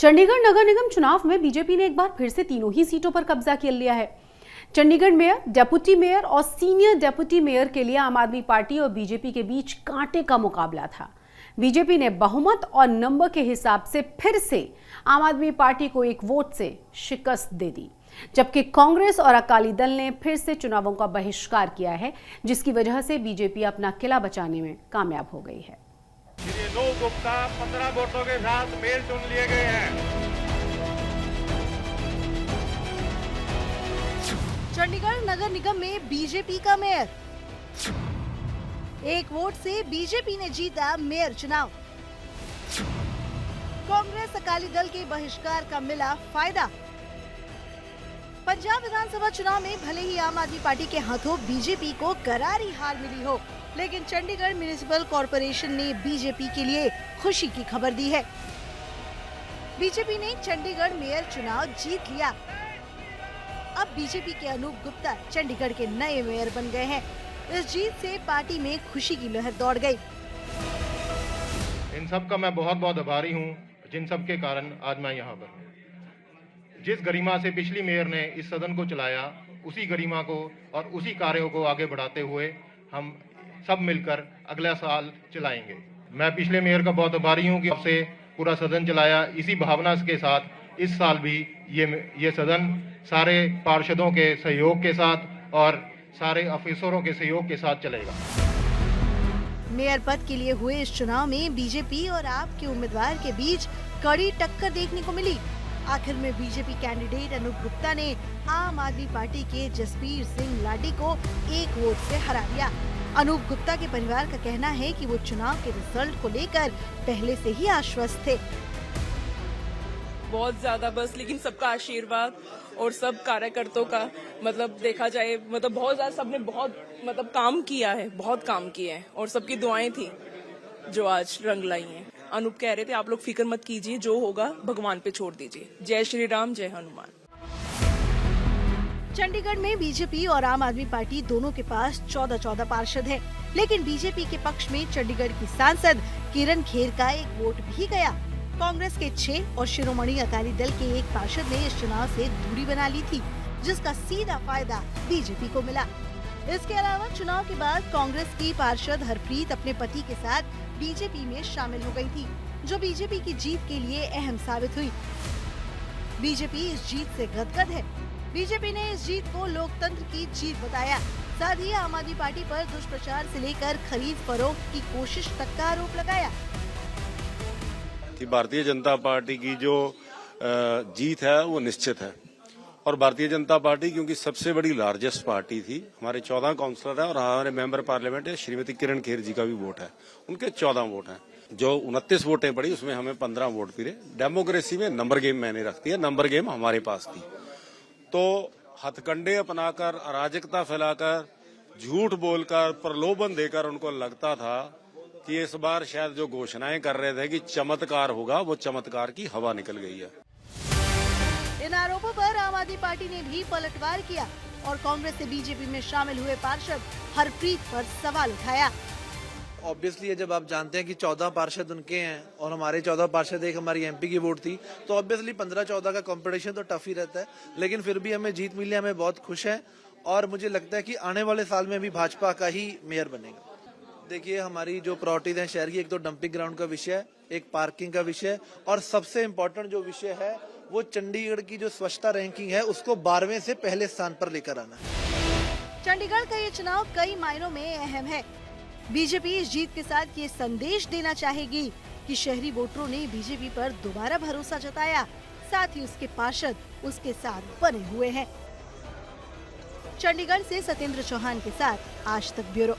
चंडीगढ़ नगर निगम चुनाव में बीजेपी ने एक बार फिर से तीनों ही सीटों पर कब्जा कर लिया है। चंडीगढ़ मेयर, डेप्यूटी मेयर और सीनियर डेप्यूटी मेयर के लिए आम आदमी पार्टी और बीजेपी के बीच कांटे का मुकाबला था। बीजेपी ने बहुमत और नंबर के हिसाब से फिर से आम आदमी पार्टी को एक वोट से शिकस्त दे दी, जबकि कांग्रेस और अकाली दल ने फिर से चुनावों का बहिष्कार किया है, जिसकी वजह से बीजेपी अपना किला बचाने में कामयाब हो गई है। अनूप गुप्ता 15 वोटों के साथ मेयर चुन लिए गए हैं। चंडीगढ़ नगर निगम में बीजेपी का मेयर, एक वोट से बीजेपी ने जीता मेयर चुनाव। कांग्रेस अकाली दल के बहिष्कार का मिला फायदा। पंजाब विधानसभा चुनाव में भले ही आम आदमी पार्टी के हाथों बीजेपी को करारी हार मिली हो, लेकिन चंडीगढ़ म्युनिसिपल कॉरपोरेशन ने बीजेपी के लिए खुशी की खबर दी है। बीजेपी ने चंडीगढ़ मेयर चुनाव जीत लिया। अब बीजेपी के अनूप गुप्ता चंडीगढ़ के नए मेयर बन गए हैं। इस जीत से पार्टी में खुशी की लहर दौड़ गई। इन सब का मैं बहुत बहुत आभारी हूं, जिन सब के कारण आज मैं यहाँ पर हूँ। जिस गरिमा से पिछली मेयर ने इस सदन को चलाया, उसी गरिमा को और उसी कार्यों को आगे बढ़ाते हुए हम सब मिलकर अगला साल चलाएंगे। मैं पिछले मेयर का बहुत आभारी हूं कि आपसे पूरा सदन चलाया। इसी भावना के साथ इस साल भी ये सदन सारे पार्षदों के सहयोग के साथ और सारे ऑफिसरों के सहयोग के साथ चलेगा। मेयर पद के लिए हुए इस चुनाव में बीजेपी और आप के उम्मीदवार के बीच कड़ी टक्कर देखने को मिली। आखिर में बीजेपी कैंडिडेट अनूप गुप्ता ने आम आदमी पार्टी के जसबीर सिंह लाडी को एक वोट से हरा दिया। अनूप गुप्ता के परिवार का कहना है कि वो चुनाव के रिजल्ट को लेकर पहले से ही आश्वस्त थे। बहुत ज्यादा बस, लेकिन सबका आशीर्वाद और सब कार्यकर्ताओं का मतलब देखा जाए बहुत ज्यादा सबने बहुत काम किया है, बहुत काम किए हैं और सबकी दुआएं थी जो आज रंग लाई हैं। अनूप कह रहे थे आप लोग फिक्र मत कीजिए, जो होगा भगवान पे छोड़ दीजिए। जय श्री राम, जय हनुमान। चंडीगढ़ में बीजेपी और आम आदमी पार्टी दोनों के पास 14 पार्षद हैं, लेकिन बीजेपी के पक्ष में चंडीगढ़ की सांसद किरण खेर का एक वोट भी गया। कांग्रेस के 6 और शिरोमणि अकाली दल के एक पार्षद ने इस चुनाव से दूरी बना ली थी, जिसका सीधा फायदा बीजेपी को मिला। इसके अलावा चुनाव के बाद कांग्रेस की पार्षद हरप्रीत अपने पति के साथ बीजेपी में शामिल हो गई थी, जो बीजेपी की जीत के लिए अहम साबित हुई। बीजेपी इस जीत से गदगद है। बीजेपी ने इस जीत को लोकतंत्र की जीत बताया। साथ ही आम आदमी पार्टी पर दुष्प्रचार से लेकर खरीद फरोख्त की कोशिश तक का आरोप लगाया। कि भारतीय जनता पार्टी की जो जीत है वो निश्चित है, और भारतीय जनता पार्टी क्योंकि सबसे बड़ी लार्जेस्ट पार्टी थी, हमारे 14 काउंसलर हैं और हमारे मेंबर पार्लियामेंट है श्रीमती किरण खेर जी का भी वोट है, उनके 14 वोट हैं। जो 29 वोटें पड़ी उसमें हमें 15 वोट मिले। डेमोक्रेसी में नंबर गेम मैंने रखती है, नंबर गेम हमारे पास थी। तो हथकंडे अपनाकर, अराजकता फैलाकर, झूठ बोलकर, प्रलोभन देकर उनको लगता था कि इस बार शायद जो घोषणाएं कर रहे थे कि चमत्कार होगा, वो चमत्कार की हवा निकल गई है। इन आरोपों पर आम आदमी पार्टी ने भी पलटवार किया और कांग्रेस से बीजेपी में शामिल हुए पार्षद हरप्रीत पर सवाल उठाया। ऑब्वियसली जब आप जानते हैं कि 14 पार्षद उनके हैं और हमारे 14 पार्षद, एक हमारी एमपी की वोट थी, तो ऑब्वियसली 15-14 का कंपटीशन तो टफ ही रहता है, लेकिन फिर भी हमें जीत मिली, हमें बहुत खुश है और मुझे लगता है कि आने वाले साल में भी भाजपा का ही मेयर बनेगा। देखिए, हमारी जो प्रायोरिटीज हैं शहर की, एक तो डंपिंग ग्राउंड का विषय है, एक पार्किंग का विषय है और सबसे इम्पोर्टेंट जो विषय है वो चंडीगढ़ की जो स्वच्छता रैंकिंग है उसको 12वें से पहले स्थान पर लेकर आना है। चंडीगढ़ का ये चुनाव कई मायनों में अहम है। बीजेपी इस जीत के साथ ये संदेश देना चाहेगी कि शहरी वोटरों ने बीजेपी पर दोबारा भरोसा जताया, साथ ही उसके पार्षद उसके साथ बने हुए हैं। चंडीगढ़ से सत्येंद्र चौहान के साथ आज तक ब्यूरो।